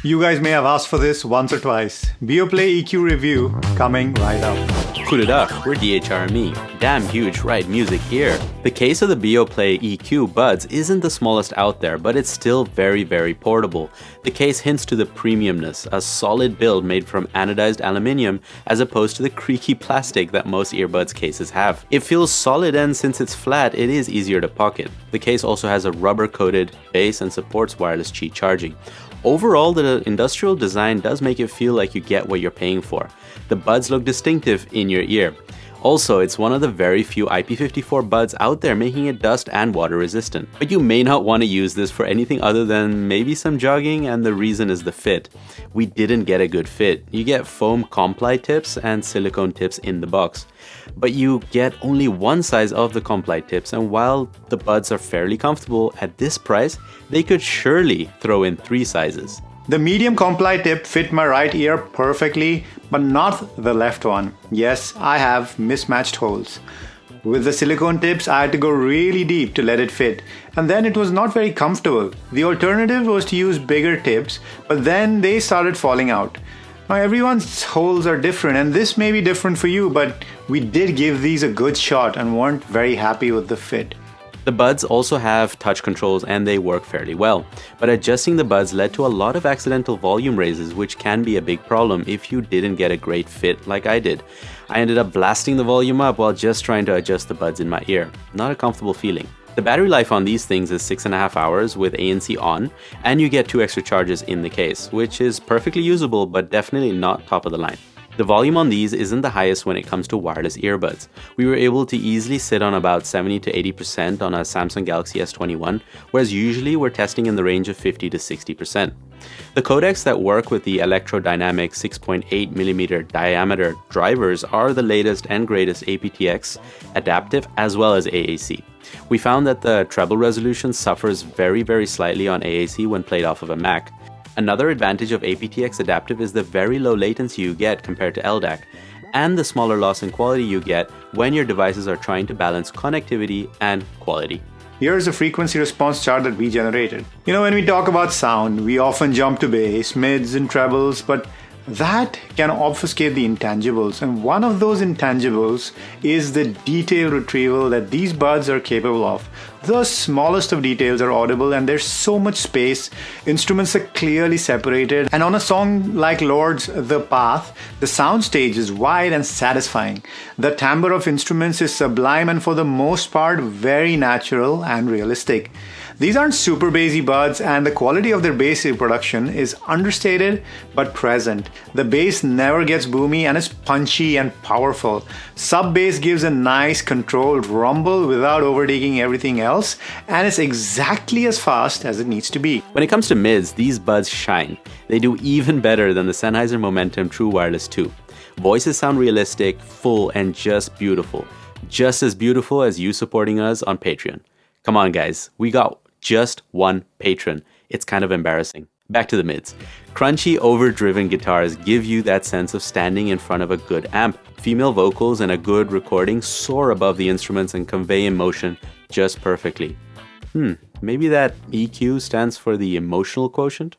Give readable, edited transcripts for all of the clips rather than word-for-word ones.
You guys may have asked for this once or twice. BeoPlay EQ review coming right up. Goedendag, we're DHRME. Damn huge, right? Music here. The case of the BeoPlay EQ buds isn't the smallest out there, but it's still very, very portable. The case hints to the premiumness, a solid build made from anodized aluminium as opposed to the creaky plastic that most earbuds cases have. It feels solid, and since it's flat, it is easier to pocket. The case also has a rubber-coated base and supports wireless Qi charging. Overall, the industrial design does make it feel like you get what you're paying for. The buds look distinctive in your ear. Also, it's one of the very few IP54 buds out there, making it dust and water resistant. But you may not want to use this for anything other than maybe some jogging, and the reason is the fit. We didn't get a good fit. You get foam comply tips and silicone tips in the box. But you get only one size of the comply tips, and while the buds are fairly comfortable at this price, they could surely throw in 3 sizes. The medium comply tip fit my right ear perfectly, but not the left one. Yes, I have mismatched holes. With the silicone tips, I had to go really deep to let it fit, and then it was not very comfortable. The alternative was to use bigger tips, but then they started falling out. Now everyone's holes are different, and this may be different for you, but we did give these a good shot and weren't very happy with the fit. The buds also have touch controls and they work fairly well, but adjusting the buds led to a lot of accidental volume raises, which can be a big problem if you didn't get a great fit like I did. I ended up blasting the volume up while just trying to adjust the buds in my ear. Not a comfortable feeling. The battery life on these things is 6.5 hours with ANC on, and you get 2 extra charges in the case, which is perfectly usable but definitely not top of the line. The volume on these isn't the highest when it comes to wireless earbuds. We were able to easily sit on about 70 to 80% on a Samsung Galaxy S21, whereas usually we're testing in the range of 50 to 60%. The codecs that work with the electrodynamic 6.8mm diameter drivers are the latest and greatest aptX, adaptive, as well as AAC. We found that the treble resolution suffers very, very slightly on AAC when played off of a Mac. Another advantage of aptX Adaptive is the very low latency you get compared to LDAC, and the smaller loss in quality you get when your devices are trying to balance connectivity and quality. Here's a frequency response chart that we generated. When we talk about sound, we often jump to bass, mids, and trebles, but that can obfuscate the intangibles, and one of those intangibles is the detail retrieval that these buds are capable of. The smallest of details are audible, and there's so much space. Instruments are clearly separated, and on a song like Lord's The Path, the soundstage is wide and satisfying. The timbre of instruments is sublime and for the most part very natural and realistic. These aren't super bassy buds, and the quality of their bass reproduction is understated but present. The bass never gets boomy and is punchy and powerful. Sub bass gives a nice controlled rumble without overtaking everything else, and it's exactly as fast as it needs to be. When it comes to mids, these buds shine. They do even better than the Sennheiser Momentum True Wireless 2. Voices sound realistic, full, and just beautiful. Just as beautiful as you supporting us on Patreon. Come on guys, we got just one patron. It's kind of embarrassing. Back to the mids. Crunchy, overdriven guitars give you that sense of standing in front of a good amp. Female vocals and a good recording soar above the instruments and convey emotion just perfectly. Maybe that EQ stands for the emotional quotient?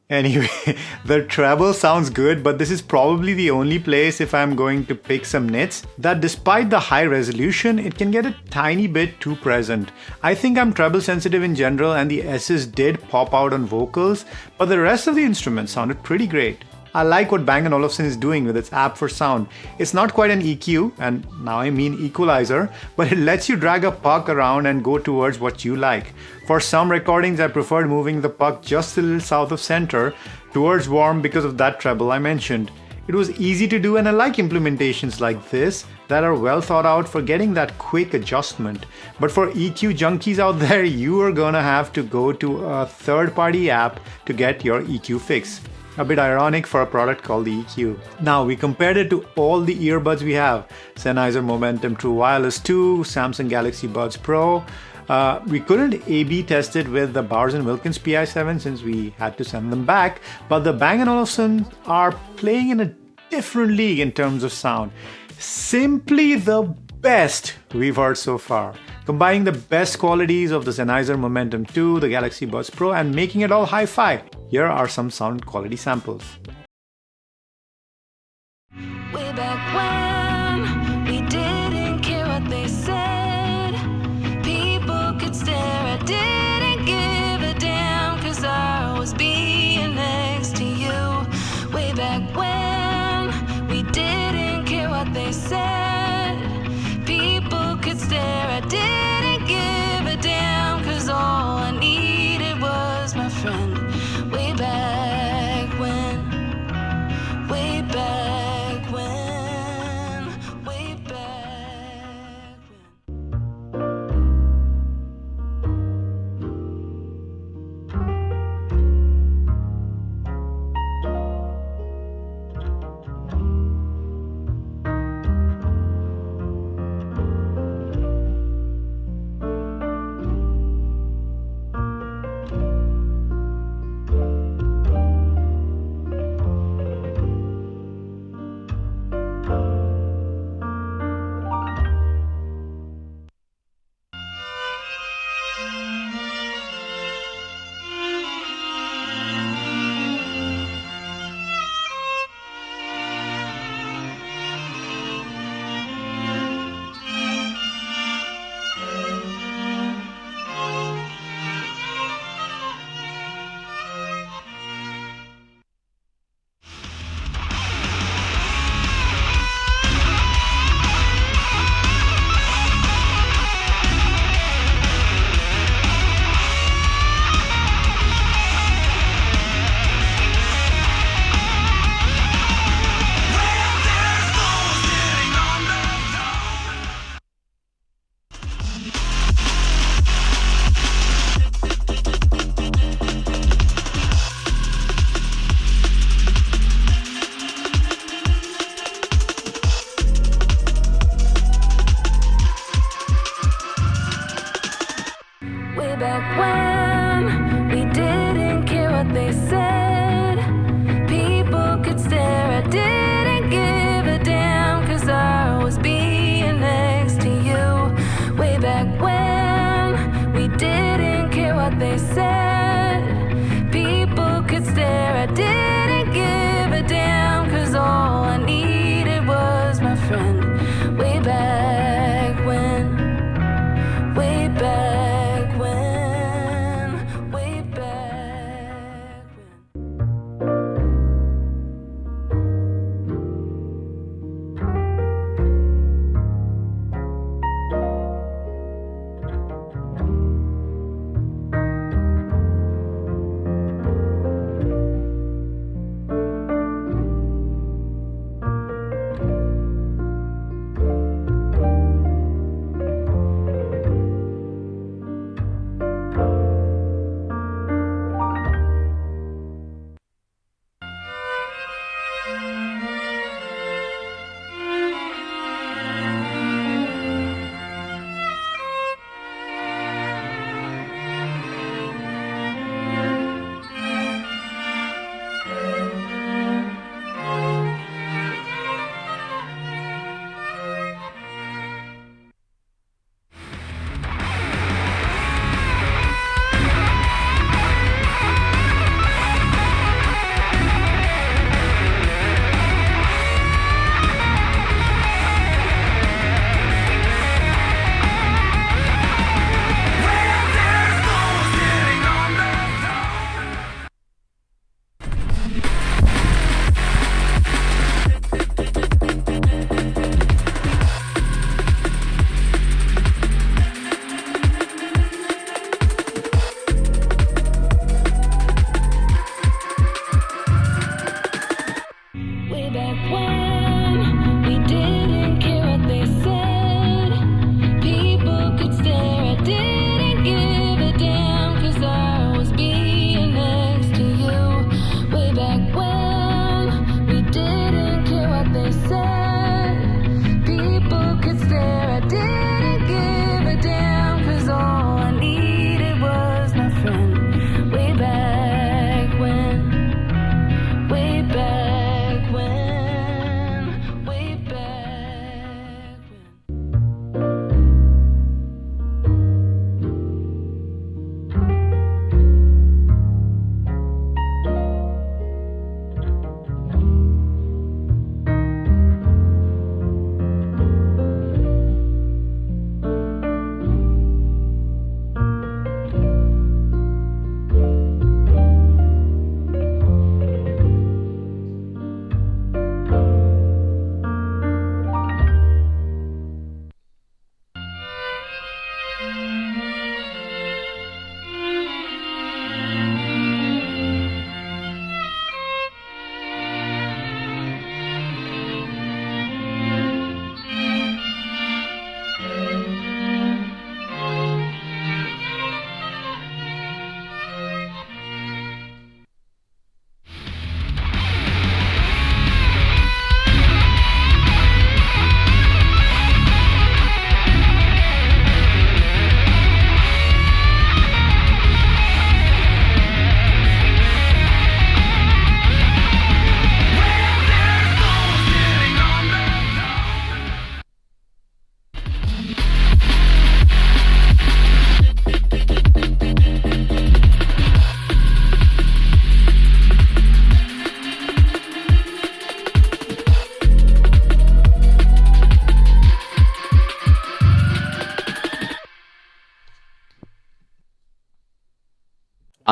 Anyway, the treble sounds good, but this is probably the only place, if I'm going to pick some nits, that despite the high resolution, it can get a tiny bit too present. I think I'm treble sensitive in general, and the S's did pop out on vocals, but the rest of the instruments sounded pretty great. I like what Bang & Olufsen is doing with its app for sound. It's not quite an EQ, and now I mean equalizer, but it lets you drag a puck around and go towards what you like. For some recordings, I preferred moving the puck just a little south of center towards warm because of that treble I mentioned. It was easy to do, and I like implementations like this that are well thought out for getting that quick adjustment. But for EQ junkies out there, you are gonna have to go to a third-party app to get your EQ fix. A bit ironic for a product called the EQ. Now, we compared it to all the earbuds we have. Sennheiser Momentum True Wireless 2, Samsung Galaxy Buds Pro. We couldn't A/B test it with the Bowers & Wilkins PI7 since we had to send them back, but the Bang & Olufsen are playing in a different league in terms of sound. Simply the best we've heard so far. Combining the best qualities of the Sennheiser Momentum 2, the Galaxy Buds Pro, and making it all hi-fi. Here are some sound quality samples. Way back when we didn't care what they said. People could stare, I didn't give a damn, 'cause I was being next to you. Way back when we didn't care what they said. People could stare, I didn't give a damn, 'cause all I needed was my friend. Way back when, way back when.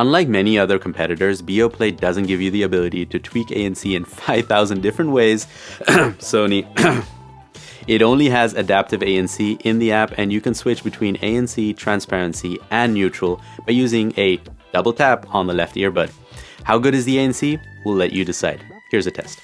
Unlike many other competitors, BeoPlay doesn't give you the ability to tweak ANC in 5,000 different ways. Sony. It only has adaptive ANC in the app, and you can switch between ANC, transparency, and neutral by using a double tap on the left earbud. How good is the ANC? We'll let you decide. Here's a test.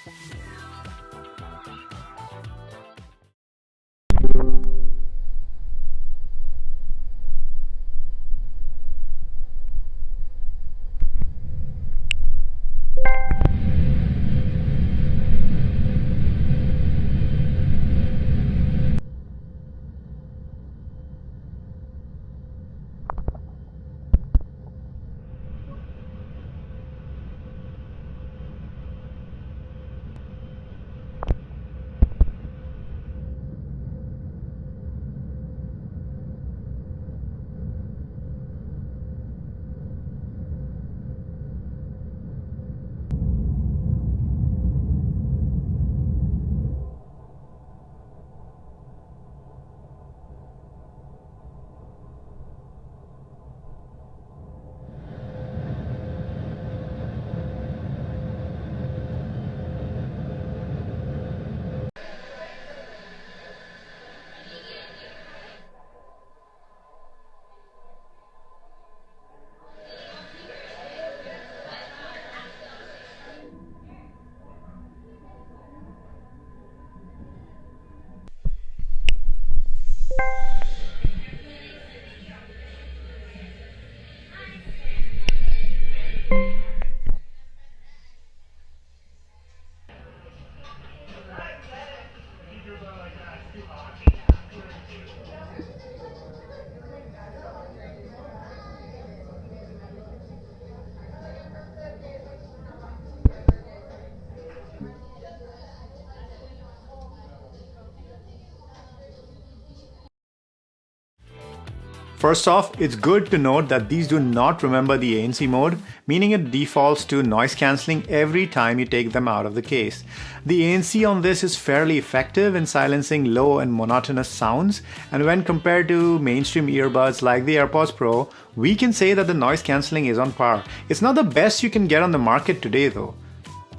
First off, it's good to note that these do not remember the ANC mode, meaning it defaults to noise cancelling every time you take them out of the case. The ANC on this is fairly effective in silencing low and monotonous sounds, and when compared to mainstream earbuds like the AirPods Pro, we can say that the noise cancelling is on par. It's not the best you can get on the market today though.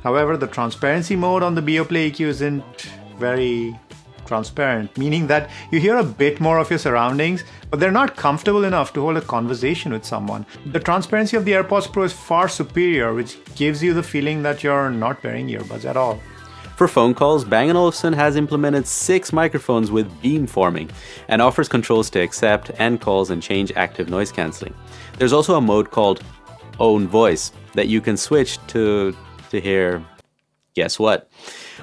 However, the transparency mode on the BeoPlay EQ isn't very transparent, meaning that you hear a bit more of your surroundings, but they're not comfortable enough to hold a conversation with someone. The transparency of the AirPods Pro is far superior, which gives you the feeling that you're not wearing earbuds at all. For phone calls, Bang & Olufsen has implemented 6 microphones with beam forming and offers controls to accept end calls and change active noise cancelling. There's also a mode called Own Voice that you can switch to hear, guess what?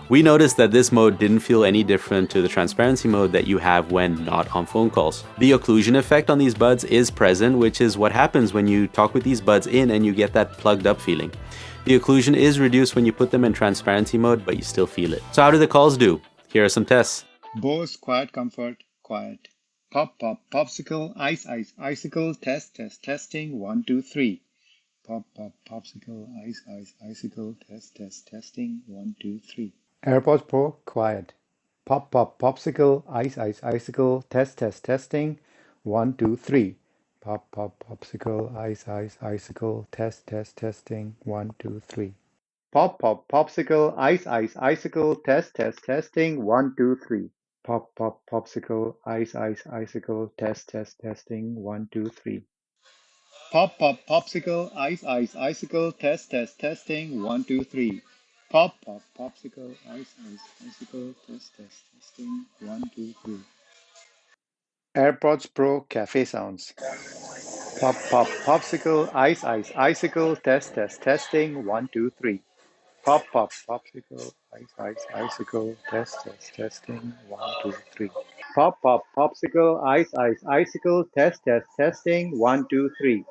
We noticed that this mode didn't feel any different to the transparency mode that you have when not on phone calls. The occlusion effect on these buds is present, which is what happens when you talk with these buds in and you get that plugged up feeling. The occlusion is reduced when you put them in transparency mode, but you still feel it. So how do the calls do? Here are some tests. Bose Quiet Comfort, quiet. Pop, pop, popsicle, ice, ice, icicle, test, test, testing, 1, 2, 3. Pop, pop, popsicle, ice, ice, icicle, test, test, testing, 1, 2, 3. AirPods Pro, quiet. Pop, pop, popsicle, ice, ice, icicle, test, test, testing, 1, 2, 3. Pop, pop, popsicle, ice, ice, icicle, test, test, testing, 1, 2, 3. Pop, pop, popsicle, ice, ice, icicle, test, test, testing, 1, 2, 3. Pop, pop, popsicle, ice, ice, icicle, test, test, testing, 1, 2, 3. Pop, pop, popsicle, ice, ice, icicle, test, test, testing, 1, 2, 3. Pop, pop, popsicle, ice, ice, icicle, test, test, testing, 1, 2, 3. AirPods Pro Cafe Sounds. Pop, pop, popsicle, ice, ice, icicle, test, test, testing, 1, 2, 3. Pop, pop, popsicle, ice, ice, icicle, test, test, testing, 1, 2, 3. Pop, pop, popsicle, ice, ice, icicle, test, test, testing, 1, 2, 3.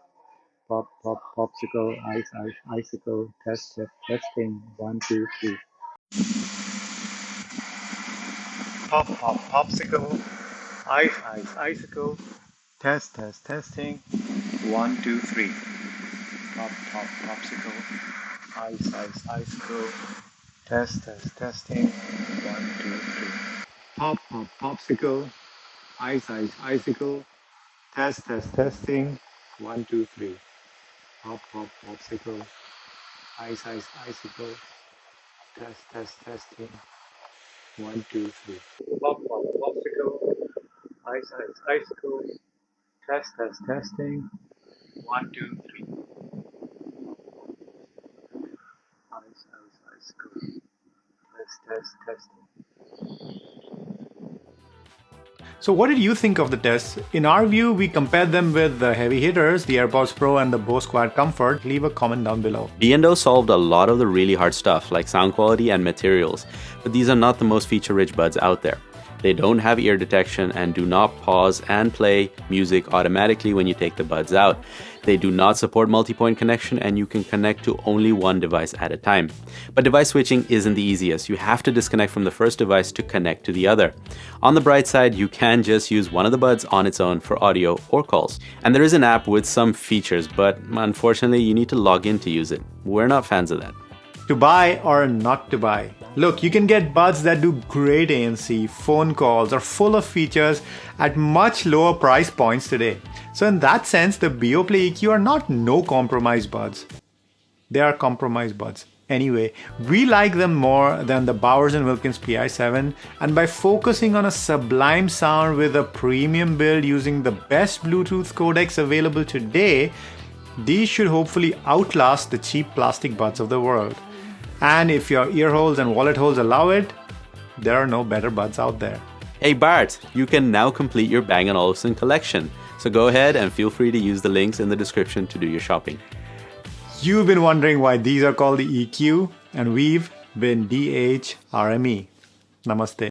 Pop, pop, popsicle, ice, ice, icicle, test, test, testing, 1, 2, 3. Pop, pop, popsicle, ice, ice, icicle, test, test, testing, 1, 2, 3. Pop, pop, popsicle, ice, ice, icicle, test, test, testing, 1, 2, 3. Pop, pop, popsicle, ice, ice, icicle, test, test, testing, 1, 2, 3. Pop, pop, popsicle. Ice, ice, icicle. Test, test, testing. 1, 2, 3. Pop, pop, popsicle. Ice, ice, icicle. Test, test, testing. 1, 2, 3. Ice, ice, icicle. Test, test, testing. So what did you think of the tests? In our view, we compared them with the heavy hitters, the AirPods Pro and the Bose Quiet Comfort. Leave a comment down below. B&O solved a lot of the really hard stuff like sound quality and materials, but these are not the most feature-rich buds out there. They don't have ear detection and do not pause and play music automatically when you take the buds out. They do not support multi-point connection and you can connect to only one device at a time. But device switching isn't the easiest. You have to disconnect from the first device to connect to the other. On the bright side, you can just use one of the buds on its own for audio or calls. And there is an app with some features, but unfortunately you need to log in to use it. We're not fans of that. To buy or not to buy? Look, you can get buds that do great ANC, phone calls, are full of features at much lower price points today. So in that sense, the BeoPlay EQ are not no compromise buds. They are compromise buds. Anyway, we like them more than the Bowers & Wilkins PI7, and by focusing on a sublime sound with a premium build using the best Bluetooth codecs available today, these should hopefully outlast the cheap plastic buds of the world. And if your ear holes and wallet holes allow it, there are no better buds out there. Hey Bart, you can now complete your Bang & Olufsen collection. So go ahead and feel free to use the links in the description to do your shopping. You've been wondering why these are called the EQ, and we've been DHRME. Namaste.